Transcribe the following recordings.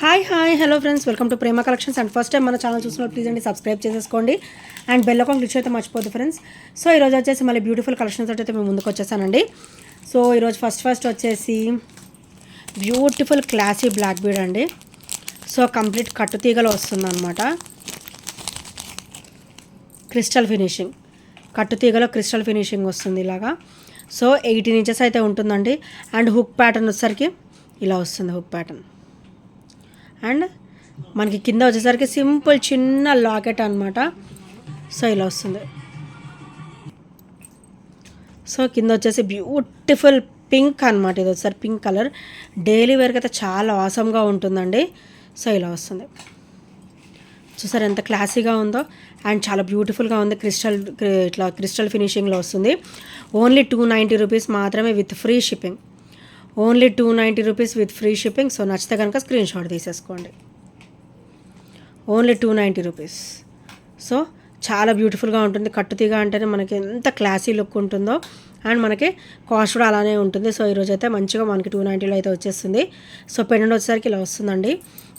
Hi hello friends, welcome to Prema collections. And first time మన channel చూసినప్పుడు please అండి subscribe చేసేసుకోండి and bell icon click అయితే మర్చిపోద్దు ఫ్రెండ్స్. సో ఈరోజు వచ్చేసి మళ్ళీ బ్యూటిఫుల్ కలెక్షన్స్ అయితే మేము ముందుకు వచ్చేసానండి. సో ఈరోజు ఫస్ట్ వచ్చేసి బ్యూటిఫుల్ క్లాసీ బ్లాక్ బీడ్ అండి. సో కంప్లీట్ కట్టు తీగలో వస్తుంది అనమాట. క్రిస్టల్ ఫినిషింగ్, కట్టు తీగలో క్రిస్టల్ ఫినిషింగ్ వస్తుంది ఇలాగా. సో 18 ఇంచెస్ అయితే ఉంటుందండి. అండ్ హుక్ ప్యాటర్న్ వచ్చేసరికి ఇలా వస్తుంది హుక్ ప్యాటర్న్. అండ్ మనకి కింద వచ్చేసరికి సింపుల్ చిన్న లాకెట్ అనమాట. సో ఇలా వస్తుంది. సో కింద వచ్చేసి బ్యూటిఫుల్ పింక్ అనమాట. ఇది వచ్చేసరి పింక్ కలర్. డైలీ వేర్కి అయితే చాలా ఆసమ్గా ఉంటుందండి. సో ఇలా వస్తుంది. చూసారు ఎంత క్లాసీగా ఉందో అండ్ చాలా బ్యూటిఫుల్గా ఉంది. ఇట్లా క్రిస్టల్ ఫినిషింగ్లో వస్తుంది. ఓన్లీ 290 రూపీస్ మాత్రమే with free shipping. Only 290 rupees with free shipping. So నచ్చితే కనుక స్క్రీన్ షాట్ తీసేసుకోండి. Only 290 rupees. సో చాలా బ్యూటిఫుల్గా ఉంటుంది. కట్టుతీగ అంటేనే మనకి ఎంత క్లాసీ లుక్ ఉంటుందో అండ్ మనకి కాస్ట్ కూడా అలానే ఉంటుంది. సో ఈరోజు అయితే మంచిగా మనకి 290లో అయితే వచ్చేస్తుంది. సో పెండెంట్ వచ్చేసరికి ఇలా వస్తుందండి.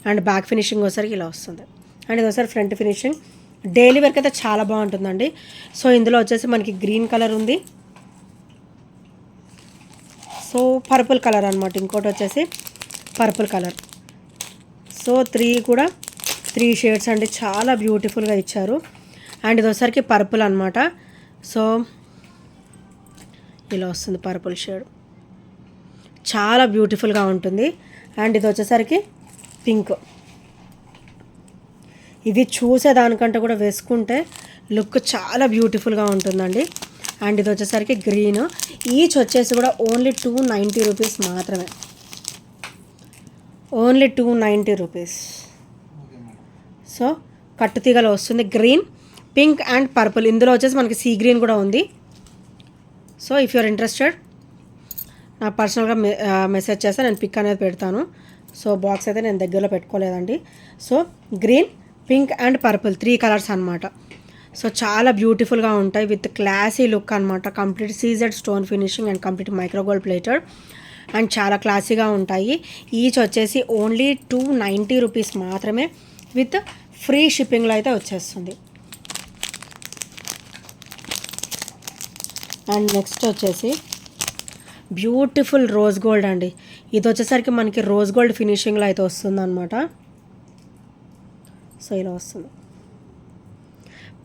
అండ్ బ్యాక్ ఫినిషింగ్ వచ్చేసరికి ఇలా వస్తుంది. అండ్ ఇది ఒకసారి ఫ్రంట్ ఫినిషింగ్. డైలీ వర్క్ అయితే చాలా బాగుంటుందండి. సో ఇందులో వచ్చేసి మనకి గ్రీన్ కలర్ ఉంది. సో పర్పుల్ కలర్ అనమాట. ఇంకోటి వచ్చేసి పర్పుల్ కలర్. సో 3 షేడ్స్ అండి. చాలా బ్యూటిఫుల్గా ఇచ్చారు. అండ్ ఇది వచ్చేసరికి పర్పుల్ అనమాట. సో ఇలా వస్తుంది పర్పుల్ షేడ్. చాలా బ్యూటిఫుల్గా ఉంటుంది. అండ్ ఇది వచ్చేసరికి పింక్. ఇవి చూసేదానికంటే కూడా వేసుకుంటే లుక్ చాలా బ్యూటిఫుల్గా ఉంటుందండి. అండ్ ఇది వచ్చేసరికి గ్రీన్. ఈచ్ వచ్చేసి కూడా ఓన్లీ 290 రూపీస్ మాత్రమే. Only 290 rupees. సో కట్టుతీగలో వస్తుంది. Green, pink and purple. ఇందులో వచ్చేసి మనకి సీ గ్రీన్ కూడా ఉంది. సో ఇఫ్ యూఆర్ ఇంట్రెస్టెడ్ నాకు పర్సనల్గా మెసేజ్ చేస్తే నేను పిక్ అనేది పెడతాను. సో బాక్స్ అయితే నేను దగ్గరలో పెట్టుకోలేదండి. So green, pink and purple 3 colours అనమాట. సో చాలా బ్యూటిఫుల్గా ఉంటాయి విత్ క్లాసీ లుక్ అనమాట. Complete CZ stone finishing and complete micro gold plated and చాలా క్లాసీగా ఉంటాయి. ఈచ్ వచ్చేసి ఓన్లీ 290 రూపీస్ మాత్రమే విత్ ఫ్రీ షిప్పింగ్లో అయితే వచ్చేస్తుంది. అండ్ నెక్స్ట్ వచ్చేసి బ్యూటిఫుల్ రోజ్ గోల్డ్ అండి. ఇది వచ్చేసరికి మనకి రోజ్ గోల్డ్ ఫినిషింగ్లో అయితే వస్తుంది అనమాట. సో ఇలా వస్తుంది.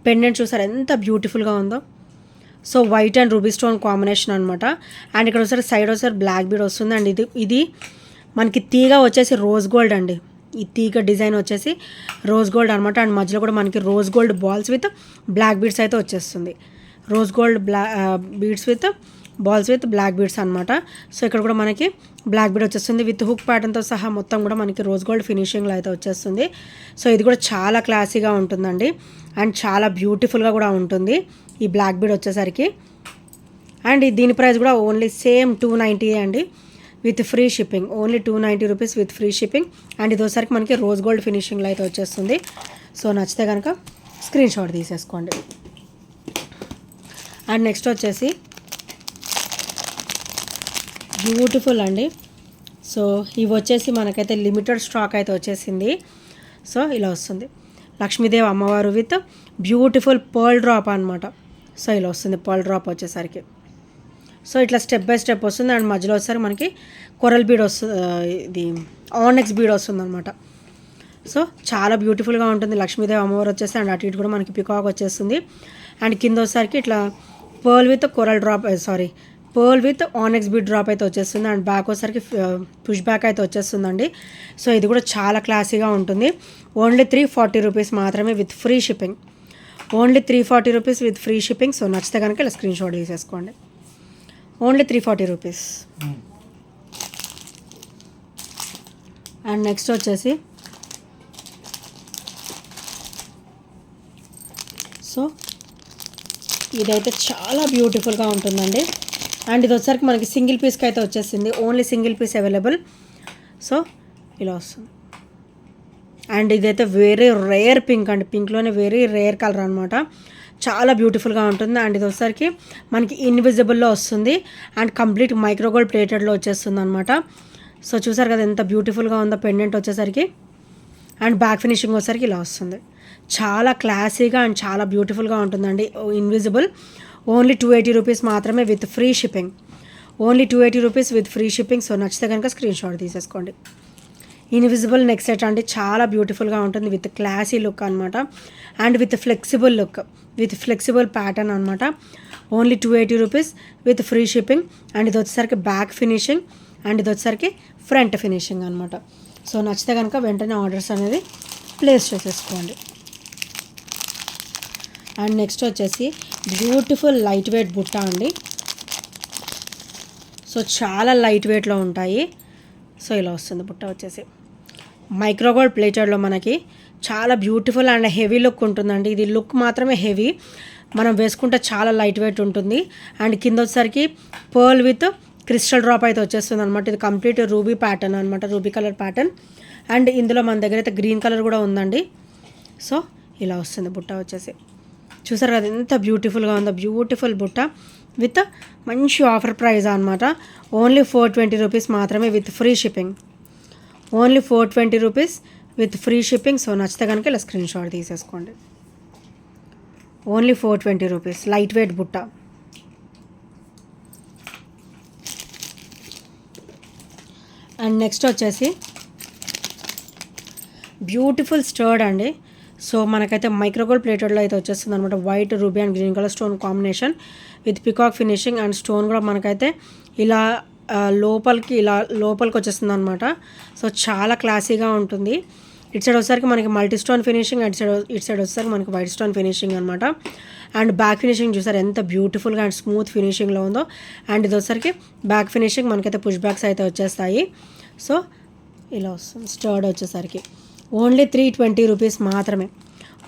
పెండెంట్ చూసారు ఎంత బ్యూటిఫుల్గా ఉందో. So white and ruby stone combination అనమాట. అండ్ ఇక్కడ ఒకసారి సైడ్ ఒకసారి బ్లాక్ బీడ్ వస్తుంది. అండ్ ఇది మనకి తీగ వచ్చేసి రోజ్ గోల్డ్ అండి. ఈ తీగ డిజైన్ వచ్చేసి రోజ్ గోల్డ్ అనమాట. అండ్ మధ్యలో కూడా మనకి rose gold balls with black beads అయితే వచ్చేస్తుంది. Rose gold beads with balls with black beads అనమాట. సో ఇక్కడ కూడా మనకి బ్లాక్ బీడ్ వచ్చేస్తుంది విత్ హుక్ ప్యాటర్న్తో సహా మొత్తం కూడా మనకి రోజ్ గోల్డ్ ఫినిషింగ్లో అయితే వచ్చేస్తుంది. సో ఇది కూడా చాలా క్లాసీగా ఉంటుందండి అండ్ చాలా బ్యూటిఫుల్గా కూడా ఉంటుంది ఈ బ్లాక్ బీడ్ వచ్చేసరికి. అండ్ దీని ప్రైస్ కూడా ఓన్లీ సేమ్ 290 అండి with free shipping. Only 290 rupees with free shipping. And ఇది వచ్చేసరికి మనకి రోజ్ గోల్డ్ ఫినిషింగ్లో అయితే వచ్చేస్తుంది. సో నచ్చితే కనుక స్క్రీన్ షాట్ తీసేసుకోండి. అండ్ నెక్స్ట్ వచ్చేసి బ్యూటిఫుల్ అండి. సో ఇవి వచ్చేసి మనకైతే లిమిటెడ్ స్టాక్ అయితే వచ్చేసింది. సో ఇలా వస్తుంది. లక్ష్మీదేవి అమ్మవారు విత్ బ్యూటిఫుల్ పర్ల్ డ్రాప్ అనమాట. సో ఇలా వస్తుంది పర్ల్ డ్రాప్ వచ్చేసరికి. సో ఇట్లా స్టెప్ బై స్టెప్ వస్తుంది. అండ్ మధ్యలో వచ్చేసరికి మనకి కొరల్ బీడ్ వస్తుంది. ఇది ఆనెక్స్ బీడ్ వస్తుంది అనమాట. సో చాలా బ్యూటిఫుల్గా ఉంటుంది. లక్ష్మీదేవి అమ్మవారు వచ్చేసి అండ్ అటు ఇటు కూడా మనకి పికాక్ వచ్చేస్తుంది. అండ్ కింద వచ్చేసరికి ఇట్లా pearl with coral drop pearl with onyx bead drop అయితే వచ్చేస్తుంది. అండ్ బ్యాక్ వచ్చేసరికి పుష్ బ్యాక్ అయితే వచ్చేస్తుందండి. సో ఇది కూడా చాలా క్లాసీగా ఉంటుంది. ఓన్లీ 340 రూపీస్ మాత్రమే with free shipping. Only 340 rupees with free shipping. So నచ్చితే కనుక ఇలా స్క్రీన్ షాట్ తీసేసుకోండి. Only 340 rupees. అండ్ నెక్స్ట్ వచ్చేసి సో ఇదైతే చాలా బ్యూటిఫుల్గా ఉంటుందండి. అండ్ ఇది వచ్చేసరికి మనకి సింగిల్ పీస్కి అయితే వచ్చేసింది. Only single piece available. So ఇలా వస్తుంది. అండ్ ఇదైతే వెరీ రేర్ పింక్ అండి. పింక్లోనే వెరీ రేర్ కలర్ అనమాట. చాలా బ్యూటిఫుల్గా ఉంటుంది. అండ్ ఇది వచ్చేసరికి మనకి ఇన్విజిబుల్లో వస్తుంది అండ్ కంప్లీట్ మైక్రోగోల్డ్ ప్లేటెడ్లో వచ్చేస్తుంది అనమాట. సో చూసారు కదా ఎంత బ్యూటిఫుల్గా ఉందో పెండెంట్ వచ్చేసరికి. అండ్ బ్యాక్ ఫినిషింగ్ వచ్చేసరికి ఇలా వస్తుంది. చాలా క్లాసీగా అండ్ చాలా బ్యూటిఫుల్గా ఉంటుందండి. ఇన్విజిబుల్ ఓన్లీ 280 రూపీస్ మాత్రమే with free shipping. Only 280 rupees with free shipping. So నచ్చితే కనుక స్క్రీన్ షాట్ తీసేసుకోండి. ఇన్విజిబుల్ నెక్ సెట్ అండి, చాలా బ్యూటిఫుల్గా ఉంటుంది విత్ క్లాసీ లుక్ అనమాట. And with flexible look, with flexible pattern అనమాట. Only 280 rupees with free shipping. And ఇది వచ్చేసరికి బ్యాక్ ఫినిషింగ్ అండ్ ఇది వచ్చేసరికి ఫ్రంట్ ఫినిషింగ్ అనమాట. సో నచ్చితే కనుక వెంటనే ఆర్డర్స్ అనేది ప్లేస్ చేసేసుకోండి. అండ్ నెక్స్ట్ వచ్చేసి బ్యూటిఫుల్ లైట్ వెయిట్ బుట్ట అండి. సో చాలా లైట్ వెయిట్లో ఉంటాయి. సో ఇలా వస్తుంది బుట్ట వచ్చేసి. మైక్రోగోల్డ్ ప్లేటెడ్లో మనకి చాలా బ్యూటిఫుల్ అండ్ హెవీ లుక్ ఉంటుందండి. ఇది లుక్ మాత్రమే హెవీ, మనం వేసుకుంటే చాలా లైట్ వెయిట్ ఉంటుంది. అండ్ కింద వచ్చేసరికి పర్ల్ విత్ క్రిస్టల్ డ్రాప్ అయితే వచ్చేస్తుంది అనమాట. ఇది కంప్లీట్ రూబీ ప్యాటర్న్ అనమాట, రూబీ కలర్ ప్యాటర్న్. అండ్ ఇందులో మన దగ్గర అయితే గ్రీన్ కలర్ కూడా ఉందండి. సో ఇలా వస్తుంది బుట్ట వచ్చేసి. చూసారు కదా ఎంత బ్యూటిఫుల్గా ఉందో, బ్యూటిఫుల్ బుట్ట విత్ మంచి ఆఫర్ ప్రైస్ అనమాట. ఓన్లీ 420 రూపీస్ మాత్రమే with free shipping. Only 420 rupees with free shipping. So నచ్చితే కనుక ఇలా స్క్రీన్ షాట్ తీసేసుకోండి. ఓన్లీ 420 రూపీస్ లైట్ వెయిట్ బుట్ట. అండ్ నెక్స్ట్ వచ్చేసి బ్యూటిఫుల్ స్టర్డ్ అండి. సో మనకైతే మైక్రోగోల్డ్ ప్లేటెడ్లో అయితే వచ్చేస్తుంది అనమాట. White ruby and green colour stone combination with peacock finishing. And stone కూడా మనకైతే ఇలా లోపలికి వచ్చేస్తుంది అనమాట. సో చాలా క్లాసీగా ఉంటుంది. ఇటు సైడ్ వచ్చేసరికి మనకి మల్టీ స్టోన్ ఫినిషింగ్, ఇటు సైడ్ వచ్చేసరికి మనకి వైట్ స్టోన్ ఫినిషింగ్ అనమాట. అండ్ బ్యాక్ ఫినిషింగ్ చూసారు ఎంత బ్యూటిఫుల్గా అండ్ స్మూత్ ఫినిషింగ్లో ఉందో. అండ్ ఇది వచ్చేసరికి బ్యాక్ ఫినిషింగ్ మనకైతే పుష్ బ్యాక్స్ అయితే వచ్చేస్తాయి. సో ఇలా వస్తుంది స్టర్డ్ వచ్చేసరికి. ఓన్లీ 320 రూపీస్ మాత్రమే.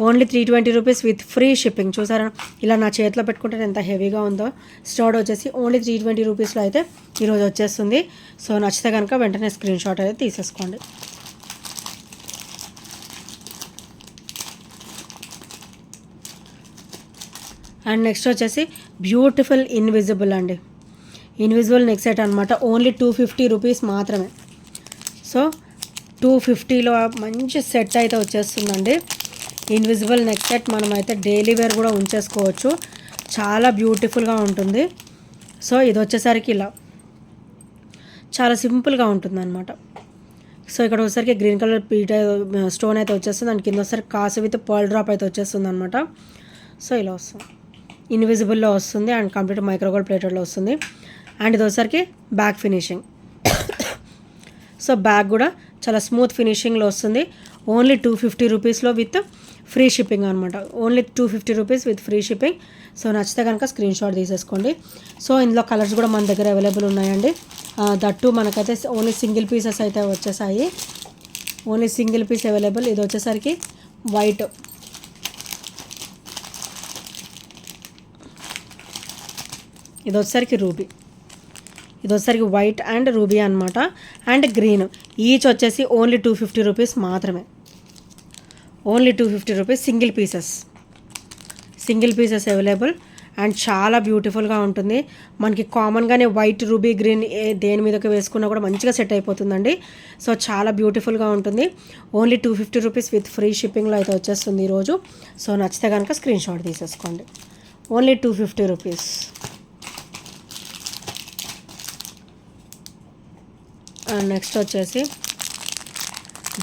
Only 320 rupees with free shipping. చూసారా ఇలా నా చేతిలో పెట్టుకుంటే ఎంత హెవీగా ఉందో. స్టర్డ్ వచ్చేసి ఓన్లీ 320 రూపీస్లో అయితే ఈరోజు వచ్చేస్తుంది. సో నచ్చితే కనుక వెంటనే స్క్రీన్ షాట్ అయితే తీసేసుకోండి. అండ్ నెక్స్ట్ వచ్చేసి బ్యూటిఫుల్ ఇన్విజిబుల్ అండి. ఇన్విజిబుల్ నెక్ సెట్ అనమాట. ఓన్లీ 250 రూపీస్ మాత్రమే. సో 250లో మంచి సెట్ అయితే వచ్చేస్తుందండి. ఇన్విజిబుల్ నెక్ సెట్ మనమైతే డైలీ వేర్ కూడా ఉంచేసుకోవచ్చు. చాలా బ్యూటిఫుల్గా ఉంటుంది. సో ఇది వచ్చేసరికి ఇలా చాలా సింపుల్గా ఉంటుంది అనమాట. సో ఇక్కడ వచ్చేసరికి గ్రీన్ కలర్ స్టోన్ అయితే వచ్చేస్తుంది. దాని కింద వచ్చేసరికి కాసు విత్ పర్ల్ డ్రాప్ అయితే వచ్చేస్తుంది అనమాట. సో ఇలా వస్తుంది, ఇన్విజిబుల్లో వస్తుంది అండ్ కంప్లీట్ మైక్రోగోల్డ్ ప్లేటెడ్లో వస్తుంది. అండ్ ఇది వచ్చేసరికి బ్యాక్ ఫినిషింగ్. సో బ్యాక్ కూడా చాలా స్మూత్ ఫినిషింగ్లో వస్తుంది. ఓన్లీ 250 రూపీస్లో విత్ ఫ్రీ షిప్పింగ్ అనమాట. Only 250 rupees with free shipping. So నచ్చితే కనుక స్క్రీన్ షాట్ తీసేసుకోండి. సో ఇందులో కలర్స్ కూడా మన దగ్గర అవైలబుల్ ఉన్నాయండి. దట్టు మనకైతే ఓన్లీ సింగిల్ పీసెస్ అయితే వచ్చేసాయి. Only single piece available. ఇది వచ్చేసరికి వైట్, ఇది వచ్చేసరికి రూబీ, ఇది వచ్చేసరికి వైట్ అండ్ రూబీ అనమాట. And green. ఈచ్ వచ్చేసి ఓన్లీ 250 రూపీస్ మాత్రమే. Only 250 rupees single pieces available. And చాలా బ్యూటిఫుల్గా ఉంటుంది. మనకి కామన్గానే వైట్ రూబీ గ్రీన్ దేని మీదకి వేసుకున్నా కూడా మంచిగా సెట్ అయిపోతుందండి. సో చాలా బ్యూటిఫుల్గా ఉంటుంది. ఓన్లీ 250 రూపీస్ విత్ ఫ్రీ షిప్పింగ్లో అయితే వచ్చేస్తుంది ఈరోజు. సో నచ్చితే కనుక స్క్రీన్ షాట్ తీసేసుకోండి. Only 250 rupees. అండ్ నెక్స్ట్ వచ్చేసి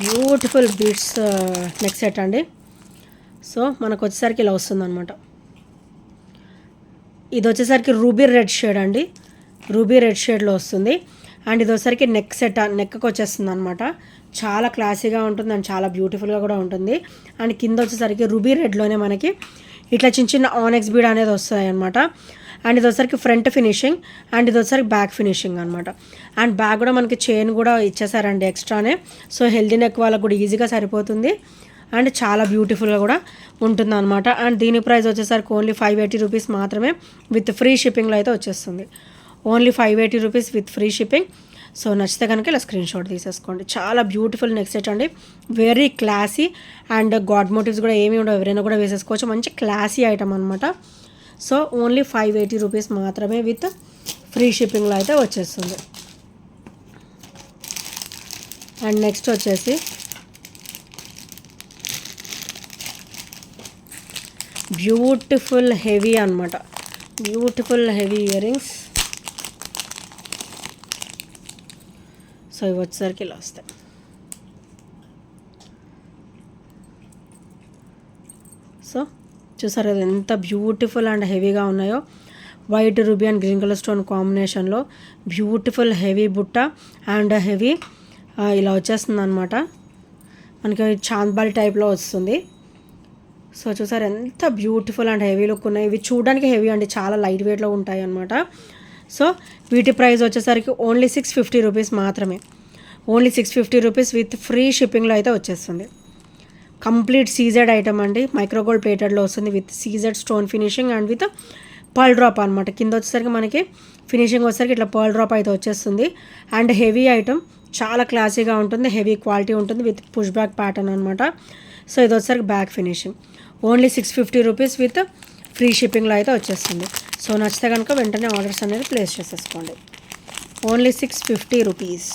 బ్యూటిఫుల్ బీడ్స్ నెక్ సెట్ అండి. సో మనకు వచ్చేసరికి ఇలా వస్తుందన్నమాట. ఇది వచ్చేసరికి రూబీ రెడ్ షేడ్ అండి, రూబీ రెడ్ షేడ్లో వస్తుంది. అండ్ ఇది వచ్చేసరికి నెక్ సెట్, నెక్కి వచ్చేస్తుంది అనమాట. చాలా క్లాసీగా ఉంటుంది అండ్ చాలా బ్యూటిఫుల్గా కూడా ఉంటుంది. అండ్ కింద వచ్చేసరికి రూబీ రెడ్లోనే మనకి ఇట్లా చిన్న చిన్న ఆనెక్స్ బీడ్ అనేది వస్తాయి అనమాట. అండ్ ఇది వచ్చేసరికి ఫ్రంట్ ఫినిషింగ్ అండ్ ఇది వచ్చేసరికి బ్యాక్ ఫినిషింగ్ అనమాట. అండ్ బ్యాక్ కూడా మనకి చైన్ కూడా ఇచ్చేసారండి ఎక్స్ట్రానే. సో హెల్దీ నెక్ వాళ్ళకు కూడా ఈజీగా సరిపోతుంది అండ్ చాలా బ్యూటిఫుల్గా కూడా ఉంటుంది అనమాట. అండ్ దీని ప్రైస్ వచ్చేసరికి ఓన్లీ 580 రూపీస్ మాత్రమే విత్ ఫ్రీ షిప్పింగ్లో అయితే వచ్చేస్తుంది. Only 580 rupees with free shipping. So నచ్చితే కనుక ఇలా స్క్రీన్ షాట్ తీసేసుకోండి. చాలా బ్యూటిఫుల్ నెక్ సెట్ అండి, very classy and god motifs కూడా ఏమీ ఉండవు, ఎవరైనా కూడా వేసేసుకోవచ్చు. మంచి క్లాసీ ఐటమ్ అనమాట. సో ఓన్లీ 580 రూపీస్ మాత్రమే విత్ ఫ్రీ షిప్పింగ్లో అయితే వచ్చేస్తుంది. అండ్ నెక్స్ట్ వచ్చేసి బ్యూటిఫుల్ హెవీ అనమాట, beautiful heavy earrings. So ఇవి వచ్చేసరికి ఇలా వస్తాయి. సో చూసారు కదా ఎంత బ్యూటిఫుల్ అండ్ హెవీగా ఉన్నాయో. White ruby and green colour stone కాంబినేషన్లో బ్యూటిఫుల్ హెవీ బుట్ట అండ్ హెవీ ఇలా వచ్చేస్తుంది అనమాట. మనకి చాంద్బాలి టైప్లో వస్తుంది. సో చూసారు ఎంత బ్యూటిఫుల్ అండ్ హెవీ లుక్ ఉన్నాయి. ఇవి చూడడానికి హెవీ అండి, చాలా లైట్ వెయిట్లో ఉంటాయి అన్నమాట. సో వీటి ప్రైస్ వచ్చేసరికి ఓన్లీ 650 రూపీస్ మాత్రమే. ఓన్లీ 650 రూపీస్ విత్ ఫ్రీ షిప్పింగ్లో అయితే వచ్చేస్తుంది. కంప్లీట్ సీజెడ్ ఐటమ్ అండి, మైక్రోగోల్డ్ ప్లేటెడ్లో వస్తుంది with CZ stone finishing and with pearl drop అనమాట. కింద వచ్చేసరికి మనకి ఫినిషింగ్ వచ్చేసరికి ఇట్లా పర్ల్ డ్రాప్ అయితే వచ్చేస్తుంది. అండ్ హెవీ ఐటమ్, చాలా క్లాసీగా ఉంటుంది, హెవీ క్వాలిటీ ఉంటుంది విత్ పుష్ బ్యాక్ ప్యాటర్న్ అనమాట. సో ఇది వచ్చేసరికి back finishing. Only 650 rupees with free షిప్పింగ్లో అయితే వచ్చేస్తుంది. సో నచ్చితే కనుక వెంటనే ఆర్డర్స్ అనేది ప్లేస్ చేసేసుకోండి. Only 650 rupees.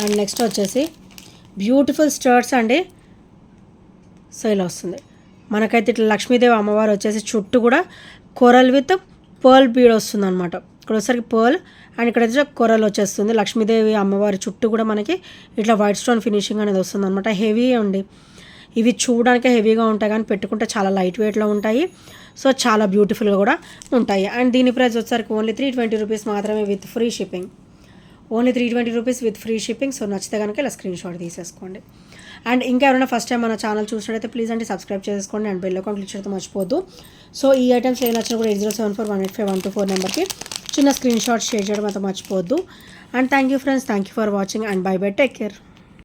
అండ్ నెక్స్ట్ వచ్చేసి బ్యూటిఫుల్ స్టర్ట్స్ అండి. సో ఇలా వస్తుంది మనకైతే. ఇట్లా లక్ష్మీదేవి అమ్మవారు వచ్చేసి చుట్టూ కూడా కొరల్ విత్ పర్ల్ బీడ్ వస్తుంది అనమాట. ఇక్కడ వచ్చేసరికి పర్ల్ అండ్ ఇక్కడ వచ్చి కొరల్ వచ్చేస్తుంది. లక్ష్మీదేవి అమ్మవారి చుట్టూ కూడా మనకి ఇట్లా వైట్ స్టోన్ ఫినిషింగ్ అనేది వస్తుంది అనమాట. హెవీ అండి, ఇవి చూడడానికి హెవీగా ఉంటాయి కానీ పెట్టుకుంటే చాలా లైట్ వెయిట్లో ఉంటాయి. సో చాలా బ్యూటిఫుల్గా కూడా ఉంటాయి. అండ్ దీని ప్రైస్ వచ్చేసరికి ఓన్లీ 320 రూపీస్ మాత్రమే with free shipping. Only 320 rupees with free shipping. So నచ్చితే కనుక ఇలా స్క్రీన్ షాట్ తీసేసుకోండి. అండ్ ఇంకా ఎవరైనా ఫస్ట్ టైం మన ఛానల్ చూసినట్టయితే ప్లీజ్ అంటే సబ్స్క్రైబ్ చేసుకోండి అండ్ బెల్ ఐకాన్ క్లిక్ చేయడం మర్చిపోద్దు. సో ఈ ఐటమ్స్ ఏ నచ్చినా కూడా 8074185124 నెంబర్కి చిన్న స్క్రీన్ షాట్ షేర్ చేయడం అంతా మర్చిపోవద్దు. And thank you friends, thank you for watching and by by, take care.